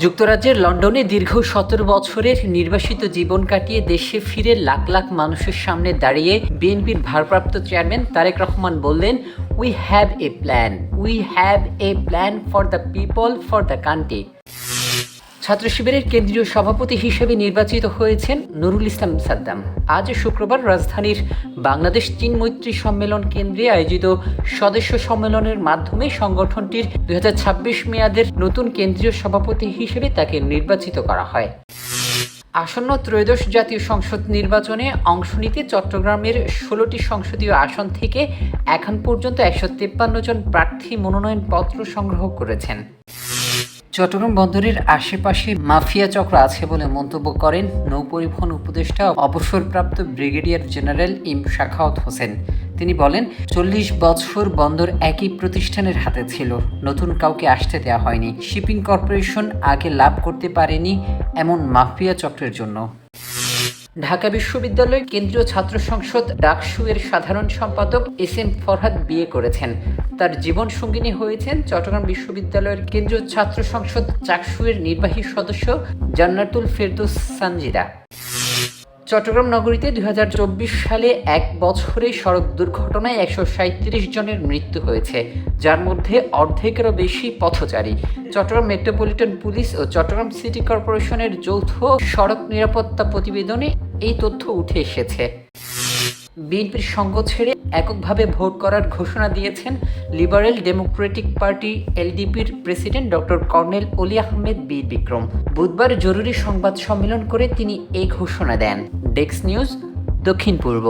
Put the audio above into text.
যুক্তরাজ্যের লন্ডনে দীর্ঘ ১৭ বছরের নির্বাসিত জীবন কাটিয়ে দেশে ফিরে লাখ লাখ মানুষের সামনে দাঁড়িয়ে বিএনপির ভারপ্রাপ্ত চেয়ারম্যান তারেক রহমান বললেন, we have a plan for the people, for the country. ছাত্র শিবিরের কেন্দ্রীয় সভাপতি হিসেবে নির্বাচিত হয়েছেন নুরুল ইসলাম সাদ্দাম। আজ শুক্রবার রাজধানীর বাংলাদেশ চীন মৈত্রী সম্মেলন কেন্দ্রে আয়োজিত সদস্য সম্মেলনের মাধ্যমে সংগঠনটির ২০২৬ মেয়াদের নতুন কেন্দ্রীয় সভাপতি হিসেবে তাকে নির্বাচিত করা হয়। আসন্ন ত্রয়োদশ জাতীয় সংসদ নির্বাচনে অংশ নিতে চট্টগ্রামের ১৬টি সংসদীয় আসন থেকে এখন পর্যন্ত ১৫৩ জন প্রার্থী মনোনয়নপত্র সংগ্রহ করেছেন। চট্টগ্রাম বন্দরের আশেপাশে মাফিয়া চক্র আছে বলে মন্তব্য করেন নৌপরিবহন উপদেষ্টা অবসরপ্রাপ্ত brigadier general M Shakhawat Hossain. তিনি বলেন, ৪০ বছর বন্দর একই প্রতিষ্ঠানের হাতে ছিল, নতুন কাউকে আসতে দেওয়া হয়নি। শিপিং কর্পোরেশন আগে লাভ করতে পারেনি এমন মাফিয়া চক্রের জন্য। ঢাকা বিশ্ববিদ্যালয়ের কেন্দ্রীয় ছাত্র সংসদ ডাকসু এর সাধারণ সম্পাদক এস এম ফরহাদ বিয়ে করেছেন। তার জীবন সঙ্গিনী হয়েছেন চট্টগ্রাম বিশ্ববিদ্যালয়ের কেন্দ্রীয় ছাত্র সংসদ চাকসু এর নির্বাহী সদস্য জান্নাতুল ফেরদৌস সানজিদা। চট্টগ্রাম নগরীতে ২০২৪ সালে এক বছরে সড়ক দুর্ঘটনায় ১৩৭ জনের মৃত্যু হয়েছে, যার মধ্যে অর্ধেকেরও বেশি পথচারী। চট্টগ্রাম মেট্রোপলিটন পুলিশ ও চট্টগ্রাম সিটি কর্পোরেশনের যৌথ সড়ক নিরাপত্তা প্রতিবেদনে এই তথ্য উঠে এসেছে। বিএনপির সঙ্গ ছেড়ে এককভাবে ভোট করার ঘোষণা দিয়েছেন লিবারেল ডেমোক্রেটিক পার্টি এলডিপির president doctor colonel Oli Ahmed বীর বিক্রম। বুধবার জরুরি সংবাদ সম্মেলন করে তিনি এই ঘোষণা দেন। ডেস্ক নিউজ, দক্ষিণ পূর্ব।